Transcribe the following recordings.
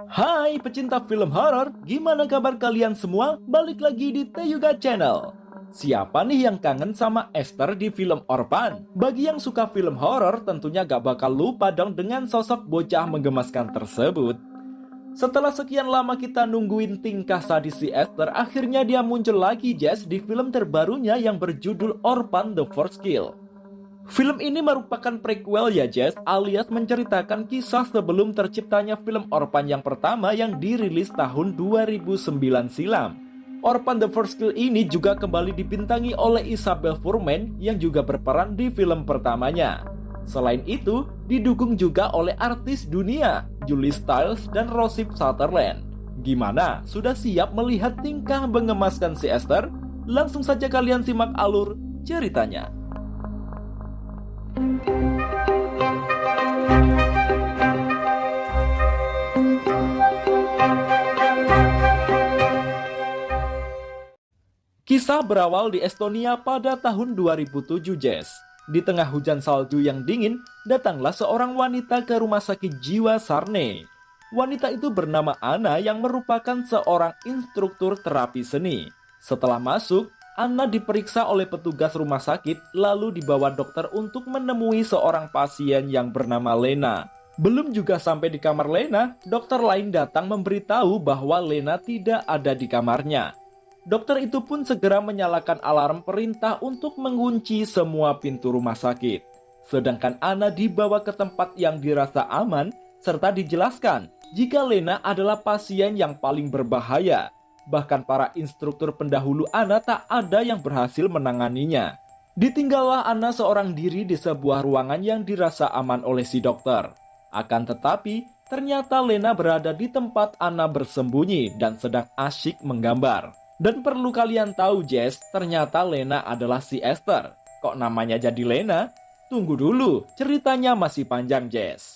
Hai pecinta film horor, gimana kabar kalian semua? Balik lagi di Teyuga Channel. Siapa nih yang kangen sama Esther di film Orphan? Bagi yang suka film horor, tentunya gak bakal lupa dong dengan sosok bocah menggemaskan tersebut. Setelah sekian lama kita nungguin tingkah sadis si Esther, akhirnya dia muncul lagi Jess di film terbarunya yang berjudul Orphan The First Kill. Film ini merupakan prequel ya Jess, alias menceritakan kisah sebelum terciptanya film Orphan yang pertama yang dirilis tahun 2009 silam. Orphan The First Kill ini juga kembali dibintangi oleh Isabelle Fuhrman yang juga berperan di film pertamanya. Selain itu, didukung juga oleh artis dunia, Julie Stiles dan Rossif Sutherland. Gimana? Sudah siap melihat tingkah mengemaskan si Esther? Langsung saja kalian simak alur ceritanya. Kisah berawal di Estonia pada tahun 2007, Jess. Di tengah hujan salju yang dingin, datanglah seorang wanita ke rumah sakit jiwa Sarne. Wanita itu bernama Anna yang merupakan seorang instruktur terapi seni. Setelah masuk, Anna diperiksa oleh petugas rumah sakit, lalu dibawa dokter untuk menemui seorang pasien yang bernama Lena. Belum juga sampai di kamar Lena, dokter lain datang memberitahu bahwa Lena tidak ada di kamarnya. Dokter itu pun segera menyalakan alarm perintah untuk mengunci semua pintu rumah sakit. Sedangkan Anna dibawa ke tempat yang dirasa aman, serta dijelaskan jika Lena adalah pasien yang paling berbahaya. Bahkan para instruktur pendahulu Anna tak ada yang berhasil menanganinya. Ditinggallah Anna seorang diri di sebuah ruangan yang dirasa aman oleh si dokter. Akan tetapi, ternyata Lena berada di tempat Anna bersembunyi dan sedang asyik menggambar. Dan perlu kalian tahu Jess, ternyata Lena adalah si Esther. Kok namanya jadi Lena? Tunggu dulu, ceritanya masih panjang Jess.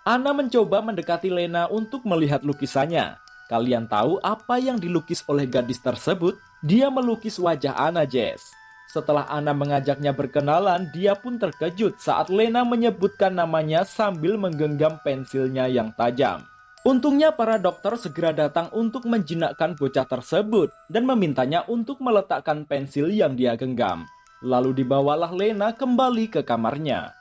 Anna mencoba mendekati Lena untuk melihat lukisannya. Kalian tahu apa yang dilukis oleh gadis tersebut? Dia melukis wajah Anna, Jess. Setelah Anna mengajaknya berkenalan, dia pun terkejut saat Lena menyebutkan namanya sambil menggenggam pensilnya yang tajam. Untungnya para dokter segera datang untuk menjinakkan bocah tersebut dan memintanya untuk meletakkan pensil yang dia genggam. Lalu dibawalah Lena kembali ke kamarnya.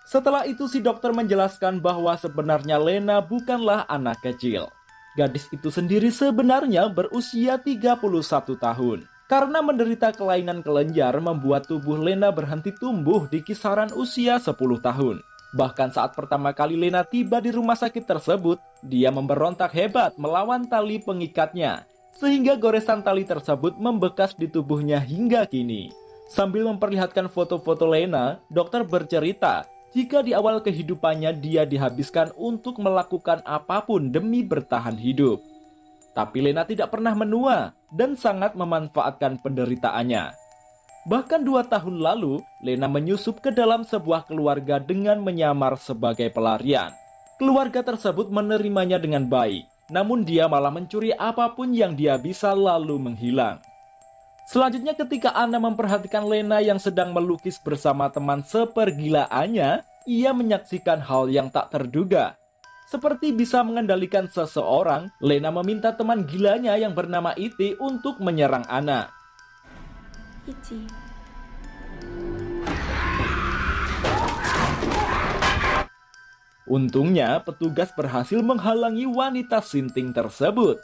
Setelah itu si dokter menjelaskan bahwa sebenarnya Lena bukanlah anak kecil. Gadis itu sendiri sebenarnya berusia 31 tahun. Karena menderita kelainan kelenjar membuat tubuh Lena berhenti tumbuh di kisaran usia 10 tahun. Bahkan saat pertama kali Lena tiba di rumah sakit tersebut, dia memberontak hebat melawan tali pengikatnya, sehingga goresan tali tersebut membekas di tubuhnya hingga kini. Sambil memperlihatkan foto-foto Lena, dokter bercerita jika di awal kehidupannya dia dihabiskan untuk melakukan apapun demi bertahan hidup. Tapi Lena tidak pernah menua dan sangat memanfaatkan penderitaannya. Bahkan 2 tahun lalu, Lena menyusup ke dalam sebuah keluarga dengan menyamar sebagai pelarian. Keluarga tersebut menerimanya dengan baik, namun dia malah mencuri apapun yang dia bisa lalu menghilang. Selanjutnya ketika Anna memperhatikan Lena yang sedang melukis bersama teman sepergilaannya, ia menyaksikan hal yang tak terduga. Seperti bisa mengendalikan seseorang, Lena meminta teman gilanya yang bernama Iti untuk menyerang Anna. Iti. Untungnya, petugas berhasil menghalangi wanita sinting tersebut.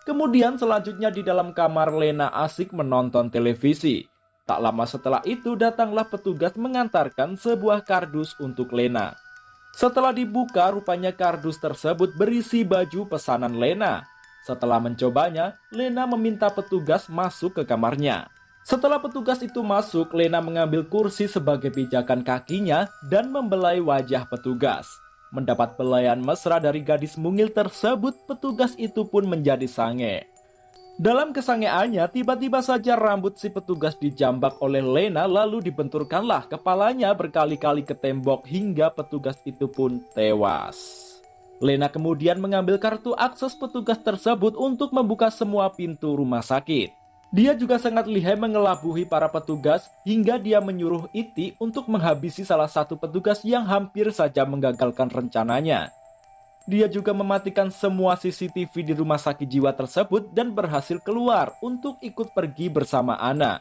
Kemudian selanjutnya di dalam kamar Lena asik menonton televisi. Tak lama setelah itu datanglah petugas mengantarkan sebuah kardus untuk Lena. Setelah dibuka, rupanya kardus tersebut berisi baju pesanan Lena. Setelah mencobanya, Lena meminta petugas masuk ke kamarnya. Setelah petugas itu masuk, Lena mengambil kursi sebagai pijakan kakinya dan membelai wajah petugas. Mendapat belayan mesra dari gadis mungil tersebut, petugas itu pun menjadi sange. Dalam kesangeannya, tiba-tiba saja rambut si petugas dijambak oleh Lena lalu dibenturkanlah kepalanya berkali-kali ke tembok hingga petugas itu pun tewas. Lena kemudian mengambil kartu akses petugas tersebut untuk membuka semua pintu rumah sakit. Dia juga sangat lihai mengelabuhi para petugas hingga dia menyuruh Iti untuk menghabisi salah satu petugas yang hampir saja menggagalkan rencananya. Dia juga mematikan semua CCTV di rumah sakit jiwa tersebut dan berhasil keluar untuk ikut pergi bersama Anna.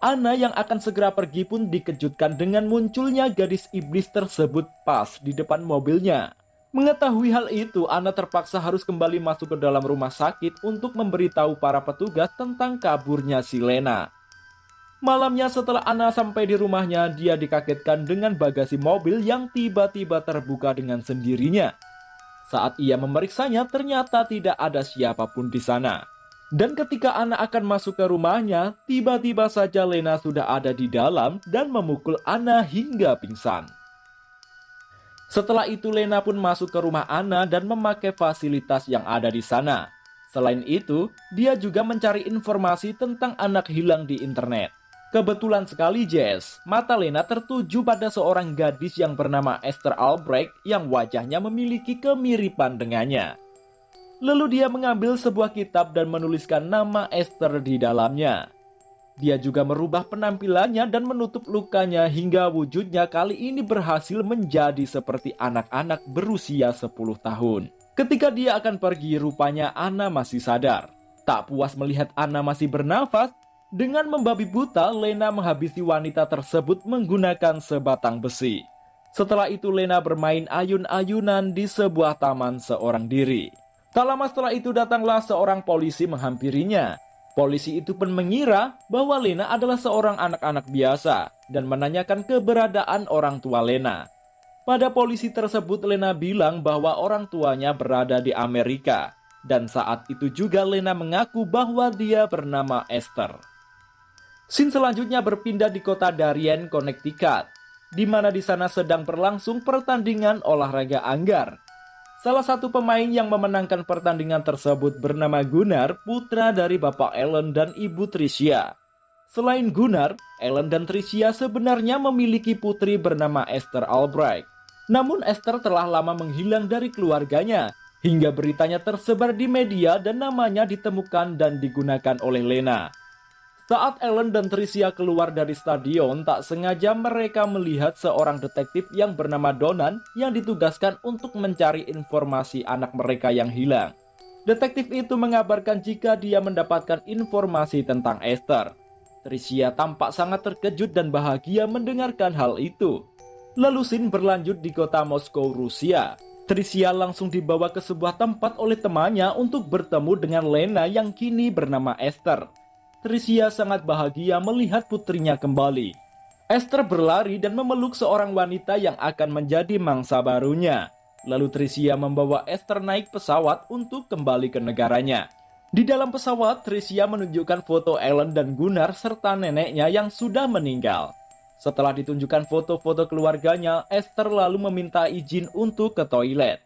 Anna yang akan segera pergi pun dikejutkan dengan munculnya gadis iblis tersebut pas di depan mobilnya. Mengetahui hal itu, Anna terpaksa harus kembali masuk ke dalam rumah sakit untuk memberitahu para petugas tentang kaburnya si Lena. Malamnya setelah Anna sampai di rumahnya, dia dikagetkan dengan bagasi mobil yang tiba-tiba terbuka dengan sendirinya. Saat ia memeriksanya, ternyata tidak ada siapapun di sana. Dan ketika Anna akan masuk ke rumahnya, tiba-tiba saja Lena sudah ada di dalam dan memukul Anna hingga pingsan. Setelah itu Lena pun masuk ke rumah Anna dan memakai fasilitas yang ada di sana. Selain itu, dia juga mencari informasi tentang anak hilang di internet. Kebetulan sekali Jess, mata Lena tertuju pada seorang gadis yang bernama Esther Albrecht yang wajahnya memiliki kemiripan dengannya. Lalu dia mengambil sebuah kitab dan menuliskan nama Esther di dalamnya. Dia juga merubah penampilannya dan menutup lukanya hingga wujudnya kali ini berhasil menjadi seperti anak-anak berusia 10 tahun. Ketika dia akan pergi, rupanya Anna masih sadar. Tak puas melihat Anna masih bernafas, dengan membabi buta, Lena menghabisi wanita tersebut menggunakan sebatang besi. Setelah itu Lena bermain ayun-ayunan di sebuah taman seorang diri. Tak lama setelah itu datanglah seorang polisi menghampirinya. Polisi itu pun mengira bahwa Lena adalah seorang anak-anak biasa dan menanyakan keberadaan orang tua Lena. Pada polisi tersebut Lena bilang bahwa orang tuanya berada di Amerika. Dan saat itu juga Lena mengaku bahwa dia bernama Esther. Scene selanjutnya berpindah di kota Darien, Connecticut, di mana di sana sedang berlangsung pertandingan olahraga anggar. Salah satu pemain yang memenangkan pertandingan tersebut bernama Gunnar, putra dari Bapak Ellen dan Ibu Tricia. Selain Gunnar, Ellen dan Tricia sebenarnya memiliki putri bernama Esther Albrecht. Namun Esther telah lama menghilang dari keluarganya, hingga beritanya tersebar di media dan namanya ditemukan dan digunakan oleh Lena. Saat Ellen dan Tricia keluar dari stadion, tak sengaja mereka melihat seorang detektif yang bernama Donan yang ditugaskan untuk mencari informasi anak mereka yang hilang. Detektif itu mengabarkan jika dia mendapatkan informasi tentang Esther. Tricia tampak sangat terkejut dan bahagia mendengarkan hal itu. Lalu scene berlanjut di kota Moskow, Rusia. Tricia langsung dibawa ke sebuah tempat oleh temannya untuk bertemu dengan Lena yang kini bernama Esther. Tricia sangat bahagia melihat putrinya kembali. Esther berlari dan memeluk seorang wanita yang akan menjadi mangsa barunya. Lalu Tricia membawa Esther naik pesawat untuk kembali ke negaranya. Di dalam pesawat, Tricia menunjukkan foto Ellen dan Gunnar serta neneknya yang sudah meninggal. Setelah ditunjukkan foto-foto keluarganya, Esther lalu meminta izin untuk ke toilet.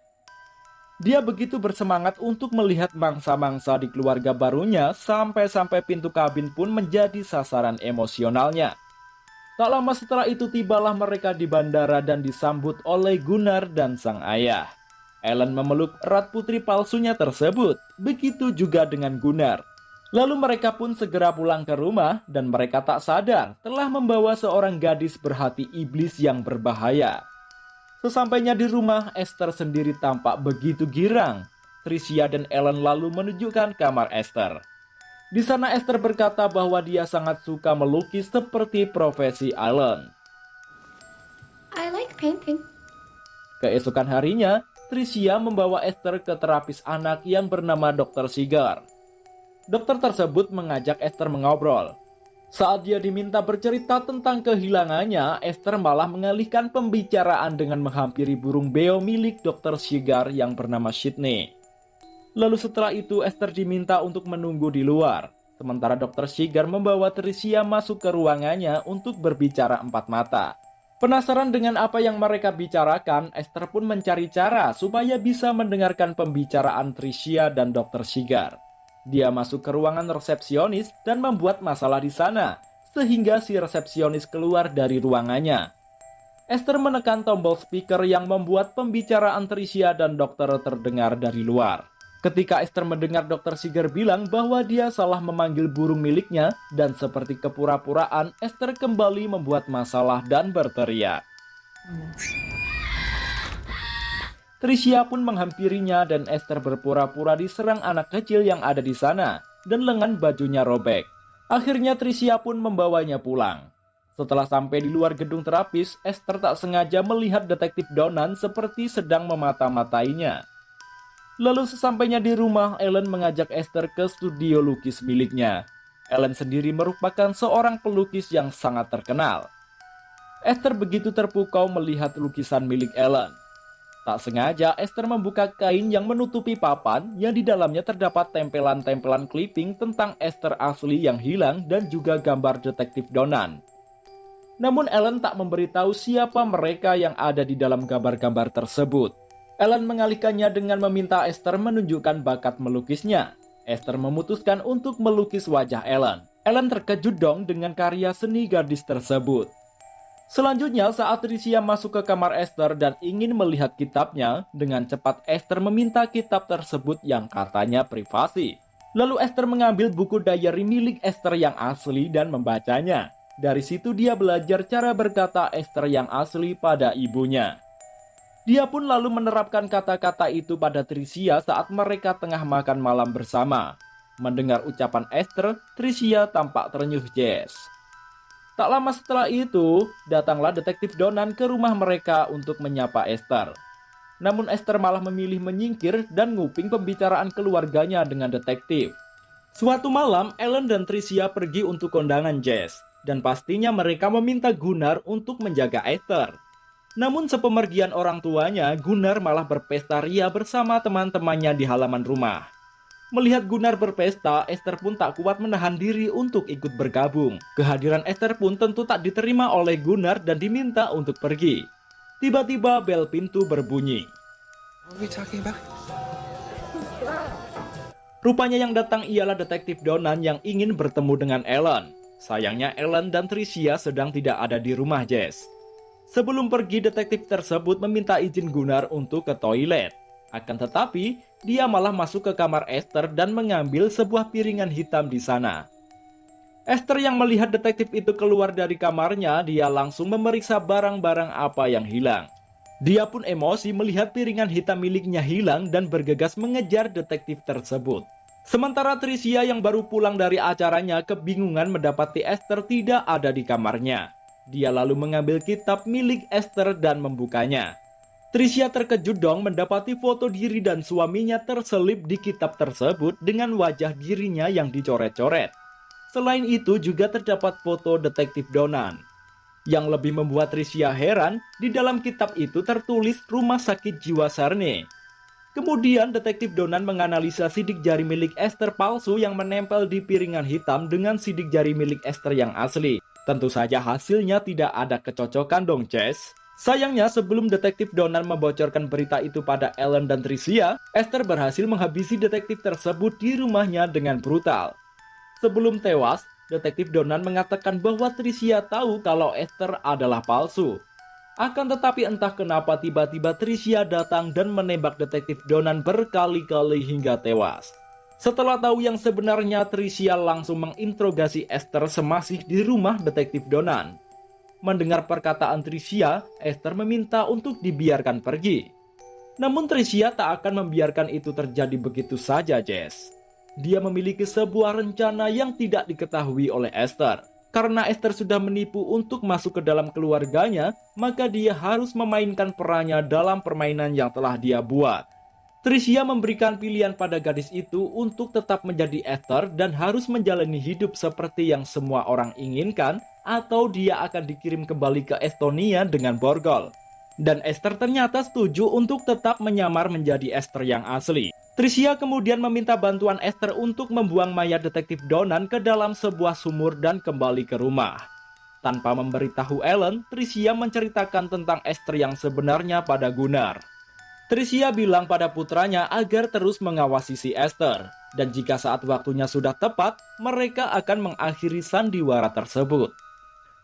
Dia begitu bersemangat untuk melihat mangsa-mangsa di keluarga barunya sampai-sampai pintu kabin pun menjadi sasaran emosionalnya. Tak lama setelah itu tibalah mereka di bandara dan disambut oleh Gunnar dan sang ayah. Ellen memeluk erat putri palsunya tersebut, begitu juga dengan Gunnar. Lalu mereka pun segera pulang ke rumah dan mereka tak sadar telah membawa seorang gadis berhati iblis yang berbahaya. Sesampainya di rumah, Esther sendiri tampak begitu girang. Tricia dan Ellen lalu menunjukkan kamar Esther. Di sana Esther berkata bahwa dia sangat suka melukis seperti profesi Ellen. I like painting. Keesokan harinya, Tricia membawa Esther ke terapis anak yang bernama Dr. Sigar. Dokter tersebut mengajak Esther mengobrol. Saat dia diminta bercerita tentang kehilangannya, Esther malah mengalihkan pembicaraan dengan menghampiri burung beo milik Dr. Sigar yang bernama Sydney. Lalu setelah itu Esther diminta untuk menunggu di luar. Sementara Dr. Sigar membawa Tricia masuk ke ruangannya untuk berbicara empat mata. Penasaran dengan apa yang mereka bicarakan, Esther pun mencari cara supaya bisa mendengarkan pembicaraan Tricia dan Dr. Sigar. Dia masuk ke ruangan resepsionis dan membuat masalah di sana, sehingga si resepsionis keluar dari ruangannya. Esther menekan tombol speaker yang membuat pembicaraan Tricia dan dokter terdengar dari luar. Ketika Esther mendengar Dr. Sigar bilang bahwa dia salah memanggil burung miliknya dan seperti kepura-puraan, Esther kembali membuat masalah dan berteriak. Tricia pun menghampirinya dan Esther berpura-pura diserang anak kecil yang ada di sana dan lengan bajunya robek. Akhirnya Tricia pun membawanya pulang. Setelah sampai di luar gedung terapis, Esther tak sengaja melihat detektif Donan seperti sedang memata-matainya. Lalu sesampainya di rumah, Ellen mengajak Esther ke studio lukis miliknya. Ellen sendiri merupakan seorang pelukis yang sangat terkenal. Esther begitu terpukau melihat lukisan milik Ellen. Tak sengaja, Esther membuka kain yang menutupi papan yang di dalamnya terdapat tempelan-tempelan clipping tentang Esther asli yang hilang dan juga gambar detektif Donan. Namun Ellen tak memberitahu siapa mereka yang ada di dalam gambar-gambar tersebut. Ellen mengalihkannya dengan meminta Esther menunjukkan bakat melukisnya. Esther memutuskan untuk melukis wajah Ellen. Ellen terkejut dong dengan karya seni gadis tersebut. Selanjutnya, saat Tricia masuk ke kamar Esther dan ingin melihat kitabnya, dengan cepat Esther meminta kitab tersebut yang katanya privasi. Lalu Esther mengambil buku diary milik Esther yang asli dan membacanya. Dari situ dia belajar cara berkata Esther yang asli pada ibunya. Dia pun lalu menerapkan kata-kata itu pada Tricia saat mereka tengah makan malam bersama. Mendengar ucapan Esther, Tricia tampak terenyuh Jess. Tak lama setelah itu, datanglah detektif Donan ke rumah mereka untuk menyapa Esther. Namun Esther malah memilih menyingkir dan nguping pembicaraan keluarganya dengan detektif. Suatu malam, Ellen dan Tricia pergi untuk kondangan Jess, dan pastinya mereka meminta Gunnar untuk menjaga Esther. Namun sepemergian orang tuanya, Gunnar malah berpesta ria bersama teman-temannya di halaman rumah. Melihat Gunnar berpesta, Esther pun tak kuat menahan diri untuk ikut bergabung. Kehadiran Esther pun tentu tak diterima oleh Gunnar dan diminta untuk pergi. Tiba-tiba bel pintu berbunyi. Rupanya yang datang ialah detektif Donan yang ingin bertemu dengan Ellen. Sayangnya Ellen dan Tricia sedang tidak ada di rumah Jess. Sebelum pergi, detektif tersebut meminta izin Gunnar untuk ke toilet. Akan tetapi, dia malah masuk ke kamar Esther dan mengambil sebuah piringan hitam di sana. Esther yang melihat detektif itu keluar dari kamarnya, dia langsung memeriksa barang-barang apa yang hilang. Dia pun emosi melihat piringan hitam miliknya hilang dan bergegas mengejar detektif tersebut. Sementara Tricia yang baru pulang dari acaranya kebingungan mendapati Esther tidak ada di kamarnya. Dia lalu mengambil kitab milik Esther dan membukanya. Tricia terkejut dong mendapati foto diri dan suaminya terselip di kitab tersebut dengan wajah dirinya yang dicoret-coret. Selain itu juga terdapat foto detektif Donan. Yang lebih membuat Tricia heran, di dalam kitab itu tertulis Rumah Sakit Jiwa Sarne. Kemudian detektif Donan menganalisa sidik jari milik Esther palsu yang menempel di piringan hitam dengan sidik jari milik Esther yang asli. Tentu saja hasilnya tidak ada kecocokan dong, Jess. Sayangnya sebelum detektif Donan membocorkan berita itu pada Ellen dan Tricia, Esther berhasil menghabisi detektif tersebut di rumahnya dengan brutal. Sebelum tewas, detektif Donan mengatakan bahwa Tricia tahu kalau Esther adalah palsu. Akan tetapi entah kenapa tiba-tiba Tricia datang dan menembak detektif Donan berkali-kali hingga tewas. Setelah tahu yang sebenarnya, Tricia langsung menginterogasi Esther semasih di rumah detektif Donan. Mendengar perkataan Tricia, Esther meminta untuk dibiarkan pergi. Namun Tricia tak akan membiarkan itu terjadi begitu saja, Jess. Dia memiliki sebuah rencana yang tidak diketahui oleh Esther. Karena Esther sudah menipu untuk masuk ke dalam keluarganya, maka dia harus memainkan perannya dalam permainan yang telah dia buat. Tricia memberikan pilihan pada gadis itu untuk tetap menjadi Esther dan harus menjalani hidup seperti yang semua orang inginkan, atau dia akan dikirim kembali ke Estonia dengan borgol. Dan Esther ternyata setuju untuk tetap menyamar menjadi Esther yang asli. Tricia kemudian meminta bantuan Esther untuk membuang mayat detektif Donan ke dalam sebuah sumur dan kembali ke rumah. Tanpa memberitahu Ellen, Tricia menceritakan tentang Esther yang sebenarnya pada Gunnar. Tricia bilang pada putranya agar terus mengawasi si Esther, dan jika saat waktunya sudah tepat, mereka akan mengakhiri sandiwara tersebut.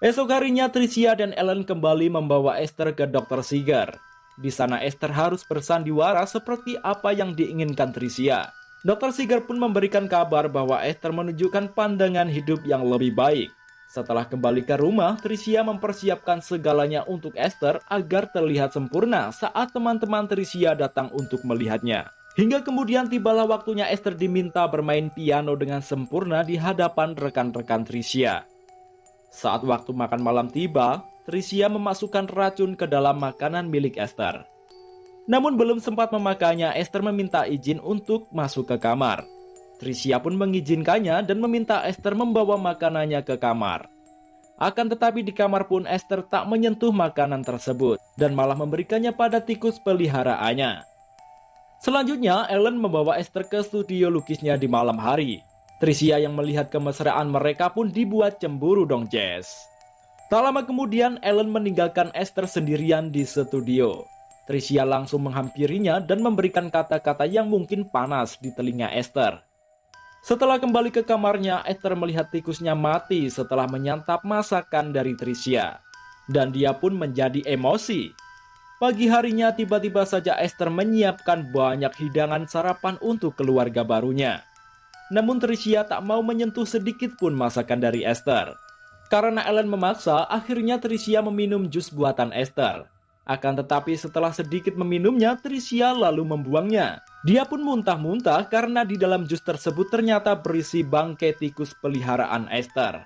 Esok harinya Tricia dan Ellen kembali membawa Esther ke Dr. Seeger. Di sana Esther harus bersandiwara seperti apa yang diinginkan Tricia. Dr. Seeger pun memberikan kabar bahwa Esther menunjukkan pandangan hidup yang lebih baik. Setelah kembali ke rumah, Tricia mempersiapkan segalanya untuk Esther agar terlihat sempurna saat teman-teman Tricia datang untuk melihatnya. Hingga kemudian tibalah waktunya Esther diminta bermain piano dengan sempurna di hadapan rekan-rekan Tricia. Saat waktu makan malam tiba, Tricia memasukkan racun ke dalam makanan milik Esther. Namun belum sempat memakannya, Esther meminta izin untuk masuk ke kamar. Tricia pun mengizinkannya dan meminta Esther membawa makanannya ke kamar. Akan tetapi di kamar pun Esther tak menyentuh makanan tersebut dan malah memberikannya pada tikus peliharaannya. Selanjutnya, Ellen membawa Esther ke studio lukisnya di malam hari. Tricia yang melihat kemesraan mereka pun dibuat cemburu dong, Jess. Tak lama kemudian, Ellen meninggalkan Esther sendirian di studio. Tricia langsung menghampirinya dan memberikan kata-kata yang mungkin panas di telinga Esther. Setelah kembali ke kamarnya, Esther melihat tikusnya mati setelah menyantap masakan dari Tricia. Dan dia pun menjadi emosi. Pagi harinya tiba-tiba saja Esther menyiapkan banyak hidangan sarapan untuk keluarga barunya. Namun Tricia tak mau menyentuh sedikit pun masakan dari Esther. Karena Ellen memaksa, akhirnya Tricia meminum jus buatan Esther. Akan tetapi setelah sedikit meminumnya, Tricia lalu membuangnya. Dia pun muntah-muntah karena di dalam jus tersebut ternyata berisi bangkai tikus peliharaan Esther.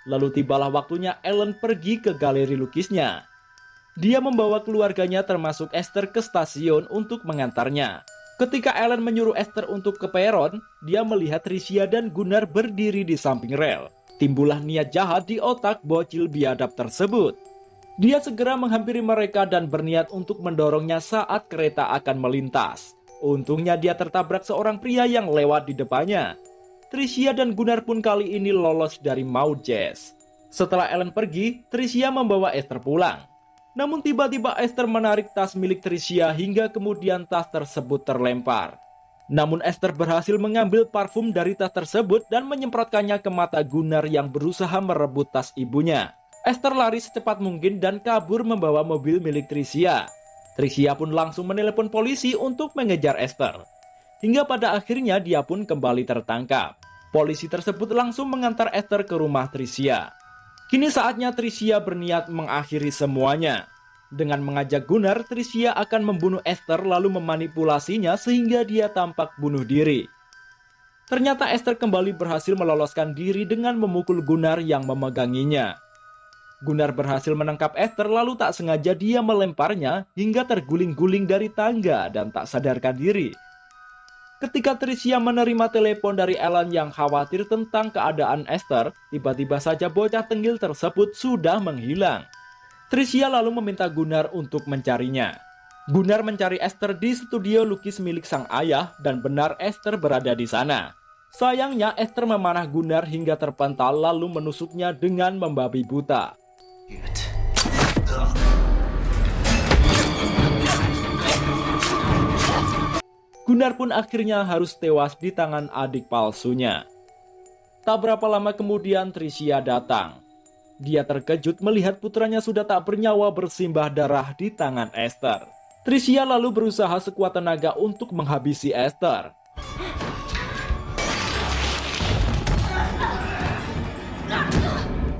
Lalu tibalah waktunya Ellen pergi ke galeri lukisnya. Dia membawa keluarganya termasuk Esther ke stasiun untuk mengantarnya. Ketika Ellen menyuruh Esther untuk ke peron, dia melihat Tricia dan Gunnar berdiri di samping rel. Timbullah niat jahat di otak bocil biadab tersebut. Dia segera menghampiri mereka dan berniat untuk mendorongnya saat kereta akan melintas. Untungnya dia tertabrak seorang pria yang lewat di depannya. Tricia dan Gunnar pun kali ini lolos dari maut, Jess. Setelah Ellen pergi, Tricia membawa Esther pulang. Namun tiba-tiba Esther menarik tas milik Tricia hingga kemudian tas tersebut terlempar. Namun Esther berhasil mengambil parfum dari tas tersebut dan menyemprotkannya ke mata Gunnar yang berusaha merebut tas ibunya. Esther lari secepat mungkin dan kabur membawa mobil milik Tricia. Tricia pun langsung menelepon polisi untuk mengejar Esther. Hingga pada akhirnya dia pun kembali tertangkap. Polisi tersebut langsung mengantar Esther ke rumah Tricia. Kini saatnya Tricia berniat mengakhiri semuanya. Dengan mengajak Gunnar, Tricia akan membunuh Esther lalu memanipulasinya sehingga dia tampak bunuh diri. Ternyata Esther kembali berhasil meloloskan diri dengan memukul Gunnar yang memeganginya. Gunnar berhasil menangkap Esther lalu tak sengaja dia melemparnya hingga terguling-guling dari tangga dan tak sadarkan diri. Ketika Tricia menerima telepon dari Ellen yang khawatir tentang keadaan Esther, tiba-tiba saja bocah tenggil tersebut sudah menghilang. Tricia lalu meminta Gunnar untuk mencarinya. Gunnar mencari Esther di studio lukis milik sang ayah dan benar Esther berada di sana. Sayangnya Esther memanah Gunnar hingga terpental lalu menusuknya dengan membabi buta. Gunnar pun akhirnya harus tewas di tangan adik palsunya. Tak berapa lama kemudian Tricia datang. Dia terkejut melihat putranya sudah tak bernyawa bersimbah darah di tangan Esther. Tricia lalu berusaha sekuat tenaga untuk menghabisi Esther.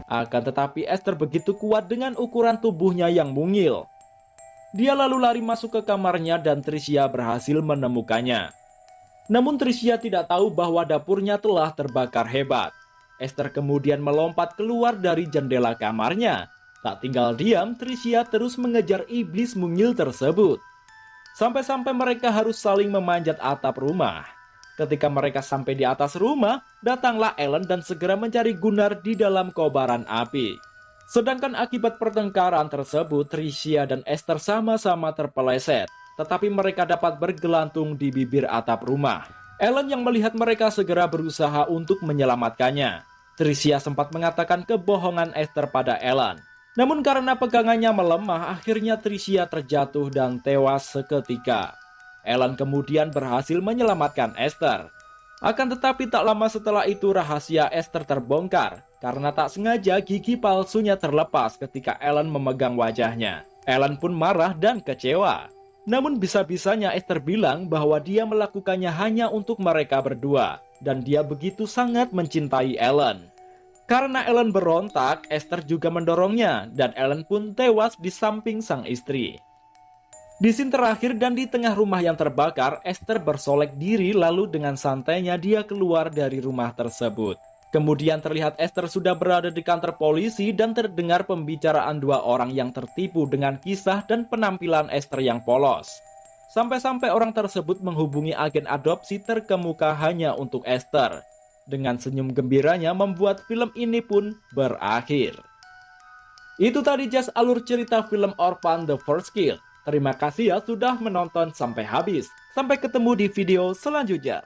Akan tetapi Esther begitu kuat dengan ukuran tubuhnya yang mungil. Dia lalu lari masuk ke kamarnya dan Tricia berhasil menemukannya. Namun Tricia tidak tahu bahwa dapurnya telah terbakar hebat. Esther kemudian melompat keluar dari jendela kamarnya. Tak tinggal diam, Tricia terus mengejar iblis mungil tersebut. Sampai-sampai mereka harus saling memanjat atap rumah. Ketika mereka sampai di atas rumah, datanglah Ellen dan segera mencari Gunnar di dalam kobaran api. Sedangkan akibat pertengkaran tersebut, Tricia dan Esther sama-sama terpeleset. Tetapi mereka dapat bergelantung di bibir atap rumah. Ellen yang melihat mereka segera berusaha untuk menyelamatkannya. Tricia sempat mengatakan kebohongan Esther pada Ellen. Namun karena pegangannya melemah, akhirnya Tricia terjatuh dan tewas seketika. Ellen kemudian berhasil menyelamatkan Esther. Akan tetapi tak lama setelah itu rahasia Esther terbongkar karena tak sengaja gigi palsunya terlepas ketika Ellen memegang wajahnya. Ellen pun marah dan kecewa. Namun bisa-bisanya Esther bilang bahwa dia melakukannya hanya untuk mereka berdua dan dia begitu sangat mencintai Ellen. Karena Ellen berontak, Esther juga mendorongnya, dan Ellen pun tewas di samping sang istri. Di scene terakhir dan di tengah rumah yang terbakar, Esther bersolek diri lalu dengan santainya dia keluar dari rumah tersebut. Kemudian terlihat Esther sudah berada di kantor polisi dan terdengar pembicaraan dua orang yang tertipu dengan kisah dan penampilan Esther yang polos. Sampai-sampai orang tersebut menghubungi agen adopsi terkemuka hanya untuk Esther. Dengan senyum gembiranya membuat film ini pun berakhir. Itu tadi just alur cerita film Orphan The First Kill. Terima kasih ya sudah menonton sampai habis. Sampai ketemu di video selanjutnya.